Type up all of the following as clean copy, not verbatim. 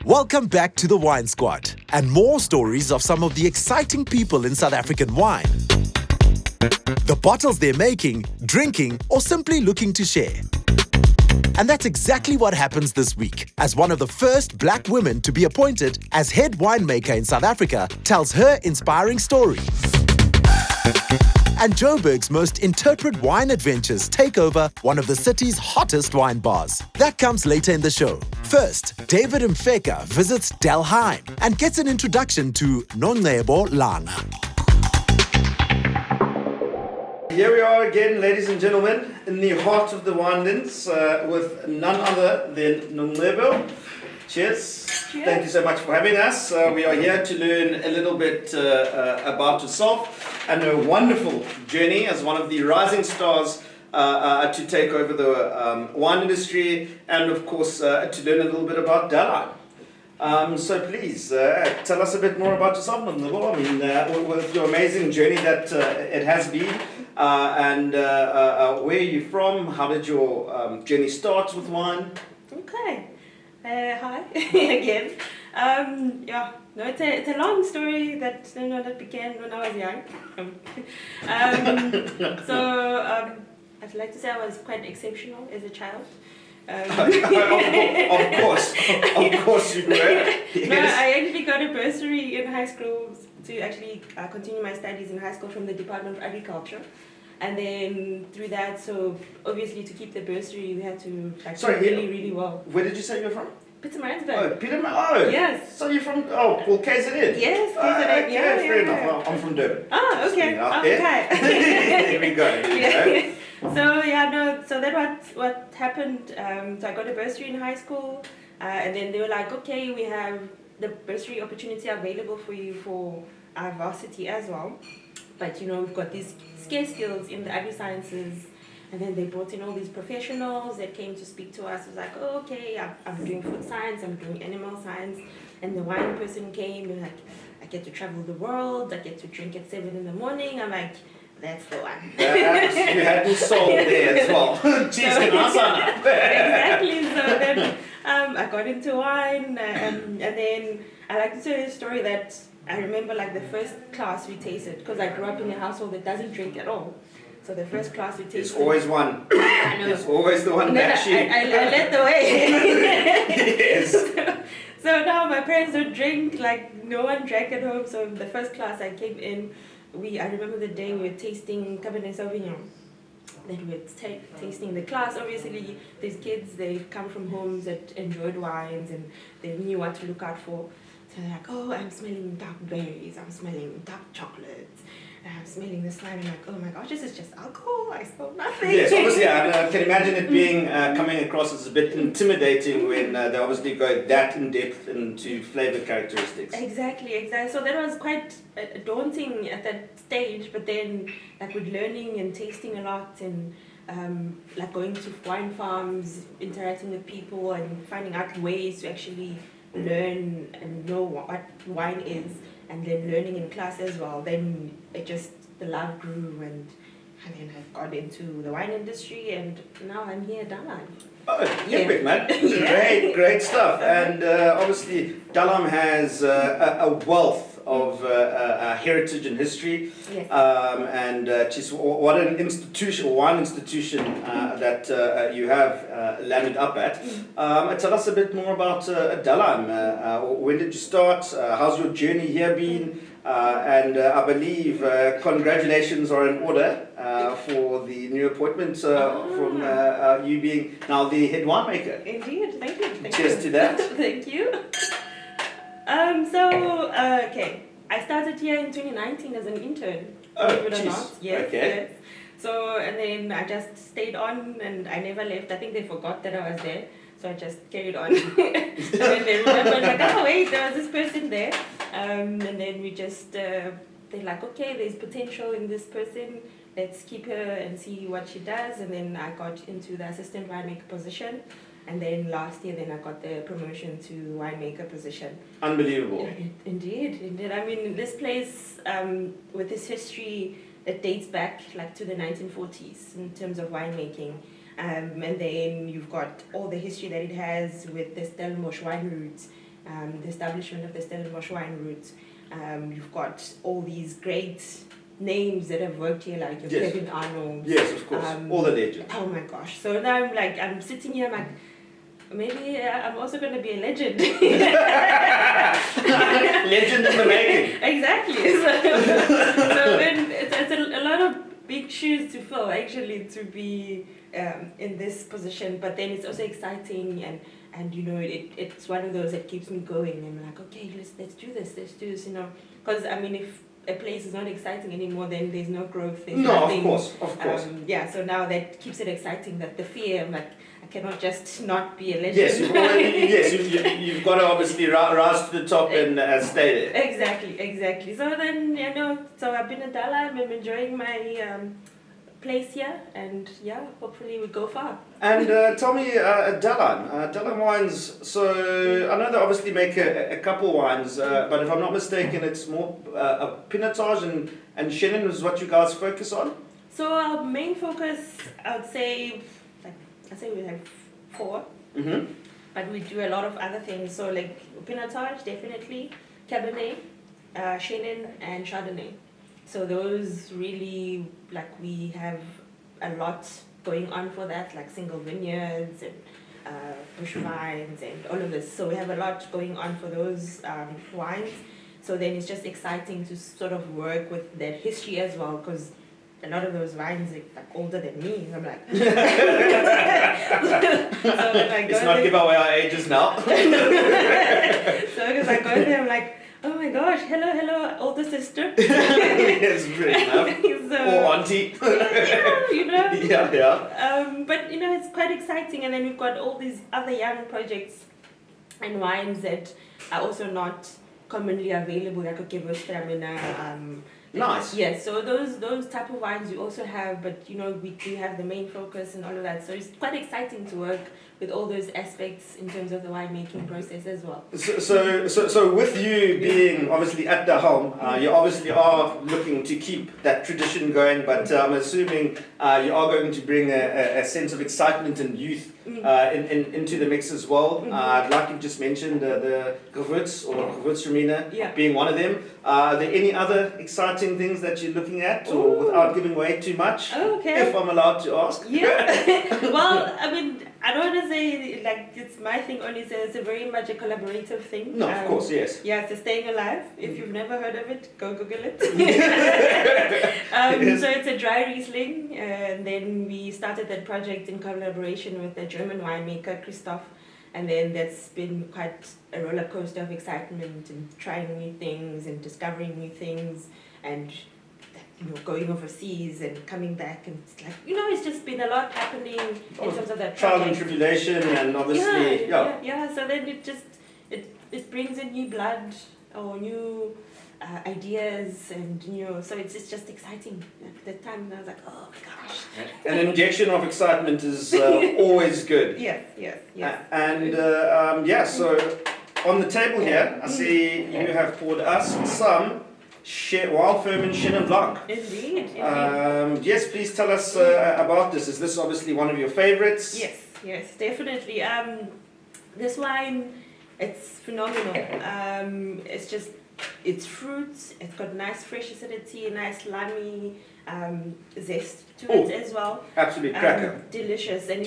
Welcome back to the Wine Squad and more stories of some of the exciting people in South African wine. The bottles they're making, drinking, or simply looking to share. And that's exactly what happens this week, as one of the first black women to be appointed as head winemaker in South Africa tells her inspiring story. And Joburg's most interpret wine adventures take over one of the city's hottest wine bars. That comes later in the show. First, David Mfeka visits Delheim and gets an introduction to Nongcebo Langa. Here we are again, ladies and gentlemen, in the heart of the Winelands with none other than Nongcebo. Cheers. Cheers. Thank you so much for having us. We are here to learn a little bit about yourself and a wonderful journey as one of the rising stars to take over the wine industry and, of course, to learn a little bit about Dazzling. So please, tell us a bit more about yourself, Nongcebo. I mean, with your amazing journey that it has been, and where are you from? How did your journey start with wine? Okay. Hi again. It's a long story that that began when I was young. I'd like to say I was quite exceptional as a child. Of course you were. Yes. No, I actually got a bursary in high school to actually continue my studies in high school from the Department of Agriculture. And then through that, so obviously to keep the bursary, we had to do really well. Where did you say you're from? Pietermaritzburg. Oh, Pietermaritzburg. Oh, yes. So you're from, KZN? Yes, KZN. Okay, fair enough. Yeah. Well, I'm from Durban. Ah, okay. There we go. So that's what happened. So I got a bursary in high school, and then they were like, okay, we have the bursary opportunity available for you for our varsity as well. But we've got these scarce skills in the agri-sciences, and then they brought in all these professionals that came to speak to us. It was like, oh, okay, I'm doing food science, I'm doing animal science, and the wine person came and like, I get to travel the world, I get to drink at 7 in the morning. I'm like, that's the one. You had me sold there as well. Exactly. So then I got into wine, and then I like to tell you a story that I remember like the first class we tasted, because I grew up in a household that doesn't drink at all. So the first class we tasted... It's always one. I know. It's always the one that I led the way. Yes. So now my parents don't drink, like no one drank at home. So the first class I came in, I remember the day we were tasting Cabernet Sauvignon. That we were tasting in the class. Obviously, these kids, they come from homes that enjoyed wines and they knew what to look out for. So they're like, oh, I'm smelling dark berries, I'm smelling dark chocolates, I'm smelling this wine. I'm like, oh my gosh, this is just alcohol, I smell nothing. Yes, obviously, I can imagine it being coming across as a bit intimidating when they obviously go that in depth into flavour characteristics. Exactly. So that was quite daunting at that stage, but then like with learning and tasting a lot and like going to wine farms, interacting with people and finding out ways to actually learn and know what wine is, and then learning in class as well, then the love grew, and then I got into the wine industry, and now I'm here at Dahlheim. Oh, epic, man. Yeah. Great stuff. And obviously Dahlheim has a wealth of heritage and history. Yes. And just what an institution, wine institution that you have landed up at. Tell us a bit more about Dahlheim. When did you start? How's your journey here been? And I believe congratulations are in order for the new appointment from you being now the head winemaker. Indeed, thank you. Cheers to that. Thank you. Okay, I started here in 2019 as an intern. Oh, believe it or not. geez. Yes, Okay. yes. So, and then I just stayed on and I never left. I think they forgot that I was there. So I just carried on. And then they remembered, like, oh wait, there was this person there. And then we just, they're like, okay, there's potential in this person. Let's keep her and see what she does. And then I got into the assistant winemaker position. And then last year, then I got the promotion to winemaker position. Unbelievable. Indeed. I mean, this place, with this history, it dates back like to the 1940s in terms of winemaking. And then you've got all the history that it has with the Stellenbosch wine routes the establishment of the Stellenbosch wine route. You've got all these great names that have worked here, like your Yes. Kevin Arnold. Yes, of course. All the legends. Oh my gosh. So now I'm sitting here, I'm like, maybe I'm also going to be a legend. Legend in the making. Exactly. So then it's a lot of big shoes to fill, actually, to be in this position. But then it's also exciting, and you know, it's one of those that keeps me going. I'm like, okay, let's do this, you know. Because, I mean, if a place is not exciting anymore, then there's no growth. There's nothing. Of course. Yeah, so now that keeps it exciting, that the fear, I'm like, I cannot just not be a legend. Yes, you've got to obviously rise to the top and stay there. Exactly. So then, you know, so I've been at Dala, I'm enjoying my place here, and yeah, hopefully we go far. And tell me, Dalan wines, so I know they obviously make a couple wines, but if I'm not mistaken, it's more a Pinotage and Chenin is what you guys focus on? So our main focus, I would say, we have 4, but we do a lot of other things. So like Pinotage, definitely, Cabernet, Chenin, and Chardonnay. So those really, like, we have a lot going on for that, like single vineyards and bush vines and all of this. So we have a lot going on for those wines. So then it's just exciting to sort of work with that history as well, because a lot of those vines are like older than me. I'm like, so let's not give away our ages now. So because I go there, I'm like, oh my gosh, hello, older sister. Yes, really enough. So, or auntie. Yeah, you know. Yeah. But you know, it's quite exciting, and then we've got all these other young projects and wines that are also not commonly available, like Gewürztraminer. Nice. Yes, so those type of wines we also have, but you know, we do have the main focus and all of that. So it's quite exciting to work with all those aspects in terms of the winemaking process as well. So with you being obviously at the helm, you obviously are looking to keep that tradition going, but I'm assuming you are going to bring a sense of excitement and youth into the mix as well. Like you just mentioned, the Gewürz or Gewürztraminer being one of them. Are there any other exciting things that you're looking at, or without giving away too much, if I'm allowed to ask? Yeah. Well, I mean, I don't want to say like it's my thing only, so it's a very much a collaborative thing. No, of course, yes. Yeah, it's Staying Alive. If you've never heard of it, go Google it. Yes. So it's a dry Riesling, and then we started that project in collaboration with the German winemaker Christoph, and then that's been quite a roller coaster of excitement and trying new things and discovering new things and, you know, going overseas and coming back, and it's like, you know, it's just been a lot happening in terms of that trial and project. tribulation, and obviously, Yeah. So then it brings in new blood or new ideas, and you know, so it's just exciting. At the time, I was like, oh my gosh. An injection of excitement is always good. Yes. And so on the table here, I see you have poured us some wild ferment Chenin Blanc. Indeed. Yes, please tell us about this. Is this obviously one of your favorites? Yes, definitely. This wine, it's phenomenal. It's fruits. It's got nice fresh acidity, nice limey zest to it as well. Absolute cracker. Delicious, and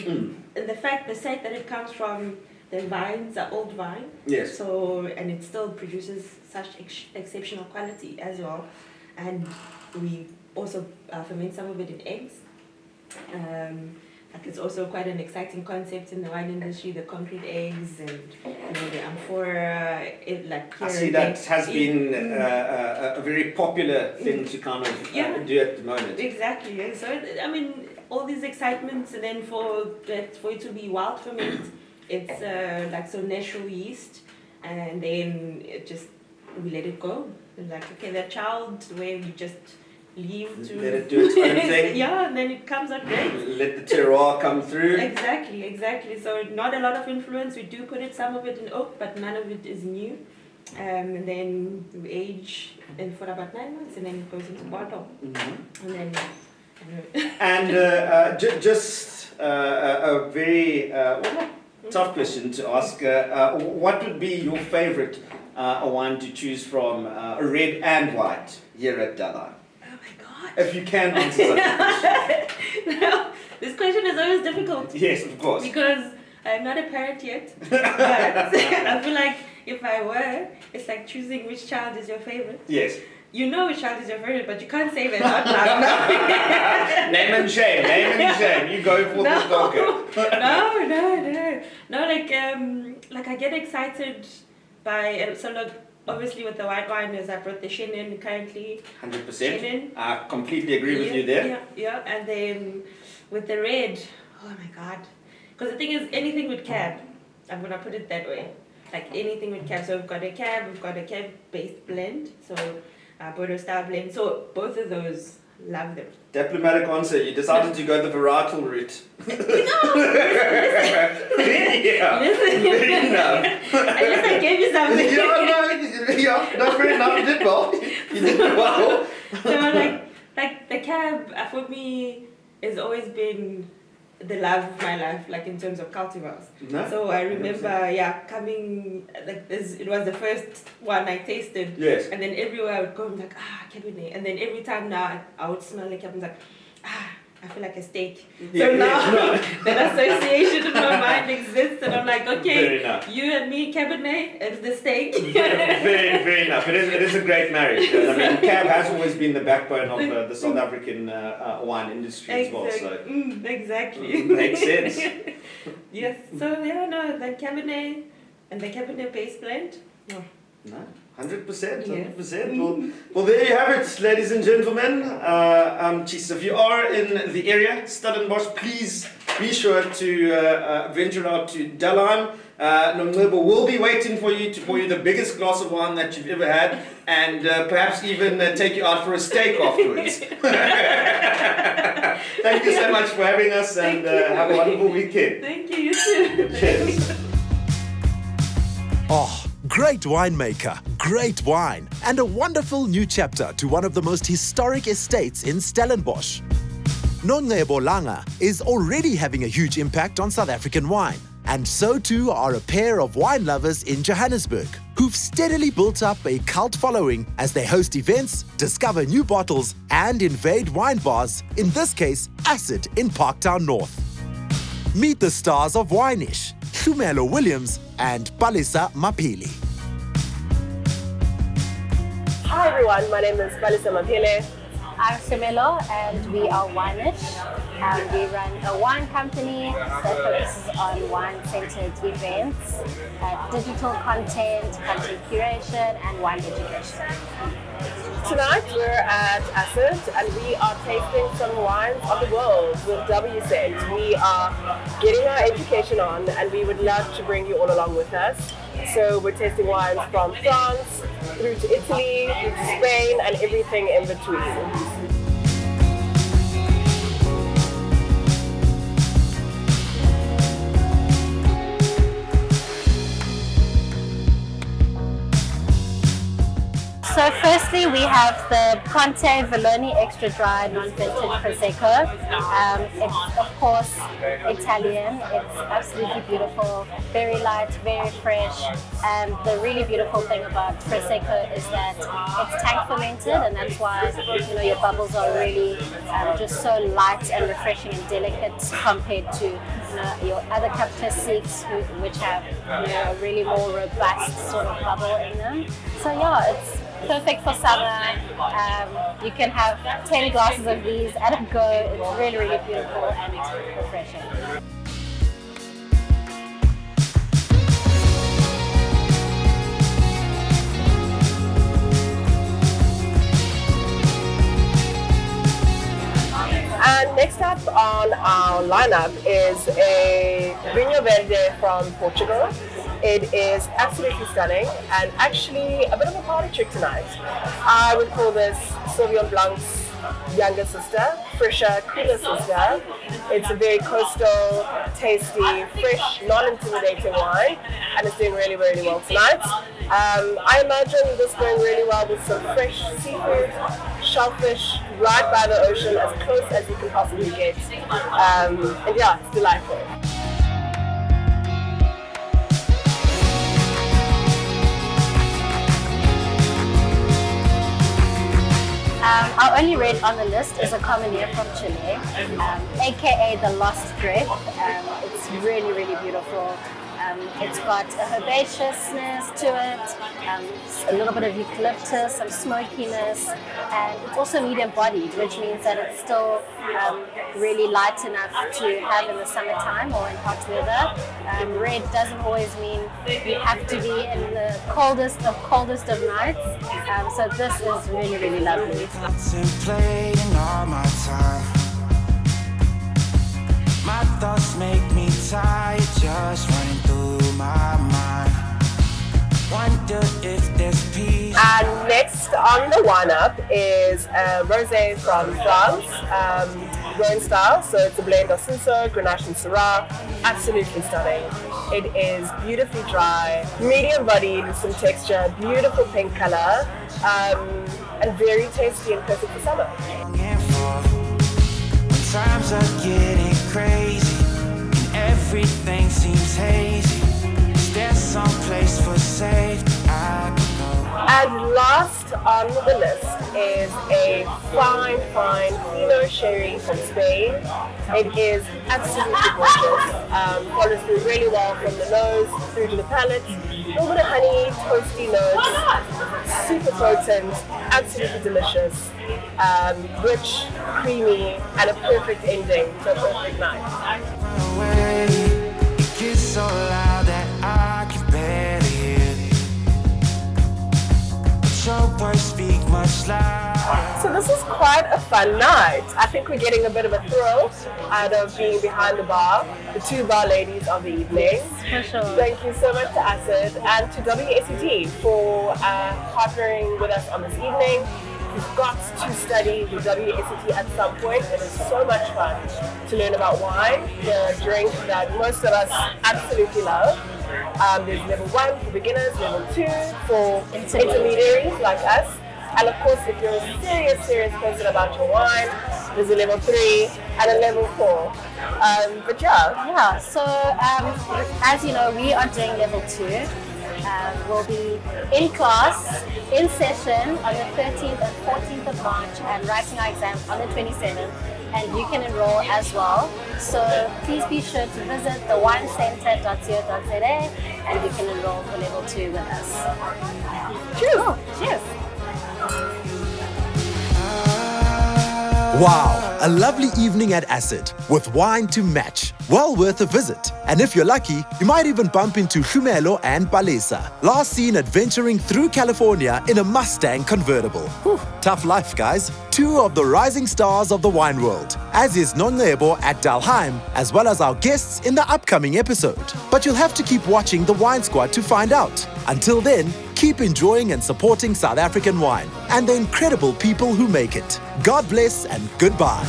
the site that it comes from, the vines are old vine. Yes. So, and it still produces such exceptional quality as well. And we also ferment some of it in eggs. Like, it's also quite an exciting concept in the wine industry, the concrete eggs and, you know, the amphora. I see that has been a very popular thing to kind of do at the moment. Exactly. And so, I mean, all these excitements, and then for it to be wild ferment, it's like so natural yeast, and then we let it go. It's like, okay, that child where we just leave to let it do its own thing. Yeah, and then it comes out great. Let the terroir come through. Exactly. So not a lot of influence. We do put some of it in oak, but none of it is new. And then we age for about 9 months, and then it goes into bottle. And then. And just a very tough question to ask. What would be your favorite wine to choose from, red and white, here at dazzling? Oh my God. If you can answer such a question. No, this question is always difficult. Yes, of course. Because I'm not a parent yet. But I feel like if I were, it's like choosing which child is your favorite. Yes. You know which child is your favorite, but you can't say that out loud. Name and shame, name and shame. You go for the stalker. No, like I get excited by, so look, obviously with the white wine is I brought the Chenin currently. 100%. Chenin. I completely agree with you there. Yeah, and then with the red, oh my God. Because the thing is, anything with cab, I'm going to put it that way. Like anything with cab. So we've got a cab-based blend. So Bordeaux style blend. So both of those, love them. Diplomatic answer. You decided to go the varietal route. Listen. Fair enough. At least I gave you something. Fair enough. You did well. You did well. So like the cab for me has always been the love of my life, like in terms of cultivars. No, so I remember, coming, like this, it was the first one I tasted. Yes. And then everywhere I would go, I'm like, Cabernet. And then every time now I would smell the Cabernet, like, I feel like a steak. Yeah, so now that association in my mind exists, and I'm like, okay, you and me, Cabernet, it's the steak. Fair enough. It is a great marriage. I mean, Cab has always been the backbone of the South African wine industry as well. So exactly. Makes sense. Yes. So the Cabernet and the Cabernet base blend. Oh. No. 100%. Well, there you have it, ladies and gentlemen. If you are in the area, Stellenbosch, please be sure to venture out to dazzling. Nongcebo will be waiting for you to pour you the biggest glass of wine that you've ever had, and perhaps even take you out for a steak afterwards. Thank you so much for having us, and have a wonderful weekend. Thank you, you too. Cheers. Oh, great winemaker, great wine, and a wonderful new chapter to one of the most historic estates in Stellenbosch. Nongcebo Langa is already having a huge impact on South African wine, and so too are a pair of wine lovers in Johannesburg, who've steadily built up a cult following as they host events, discover new bottles, and invade wine bars, in this case, Acid in Parktown North. Meet the stars of Wine-ish, Hlumelo Williams and Palisa Mapili. Hi everyone, my name is Palisa Mapili. I'm Stellenbosch and we are Wine-ish. We run a wine company that focuses on wine-centered events, digital content curation, and wine education. Tonight we're at Acid and we are tasting some wines of the world with WZ. We are getting our education on and we would love to bring you all along with us. So we're tasting wines from France, through to Italy, through to Spain, and everything in between. So firstly, we have the Conte Valoni Extra Dry Non-Vintage Prosecco. It's of course Italian. It's absolutely beautiful, very light, very fresh. And the really beautiful thing about Prosecco is that it's tank fermented, and that's why your bubbles are really just so light and refreshing and delicate compared to your other Captaceques, which have a really more robust sort of bubble in them. So yeah, it's perfect for summer. You can have 10 glasses of these at a go. It's really, really beautiful and refreshing. And next up on our lineup is a Vinho Verde from Portugal. It is absolutely stunning and actually a bit of a party trick tonight. I would call this Sauvignon Blanc's younger sister, fresher, cooler sister. It's a very coastal, tasty, fresh, non-intimidating wine, and it's doing really, really well tonight. I imagine this going really well with some fresh seafood, shellfish, right by the ocean, as close as you can possibly get. And yeah, it's delightful. Our only red on the list is a Commoner from Chile, aka the Lost Grape. It's really, really beautiful. It's got a herbaceousness to it, a little bit of eucalyptus, some smokiness, and it's also medium bodied, which means that it's still really light enough to have in the summertime or in hot weather. Red doesn't always mean you have to be in the coldest of nights, so this is really, really lovely. My thoughts make me tired, just running through my mind. Wonder if there's peace. And next on the lineup is a rosé from France, grown style. So it's a blend of Cinsault, Grenache, and Syrah. Absolutely stunning. It is beautifully dry, medium bodied with some texture, beautiful pink color, and very tasty and perfect for summer. Times are getting crazy and everything seems hazy. Is there some place for safety I can go? And last on the list is a fine Pinot Sherry from Spain. It is absolutely gorgeous. Follows through really well from the nose through to the palate. A little bit of honey, toasty notes, super potent, absolutely delicious, rich, creamy, and a perfect ending to a perfect night. It gets so loud that I can barely hear. But your words speak much louder. So this is quite a fun night. I think we're getting a bit of a thrill out of being behind the bar, the two bar ladies of the evening. For sure. Thank you so much to Acid and to WSET for partnering with us on this evening. You've got to study the WSET at some point. It is so much fun to learn about wine, the drink that most of us absolutely love. There's level 1 for beginners, level 2 for intermediaries like us. And of course, if you're a serious person about your wine, there's a level 3 and a level 4. Yeah, so as you know, we are doing level 2. We'll be in class, in session on the 13th and 14th of March and writing our exam on the 27th. And you can enroll as well. So please be sure to visit thewinecenter.co.za and you can enroll for level 2 with us. Cheers! Oh, cheers! Wow, a lovely evening at Acid with wine to match. Well worth a visit. And if you're lucky, you might even bump into Hlumelo and Palesa, last seen adventuring through California in a Mustang convertible. Whew, tough life, guys. Two of the rising stars of the wine world, as is Nongcebo at Dalheim, as well as our guests in the upcoming episode. But you'll have to keep watching The Wine Squad to find out. Until then, keep enjoying and supporting South African wine and the incredible people who make it. God bless and goodbye.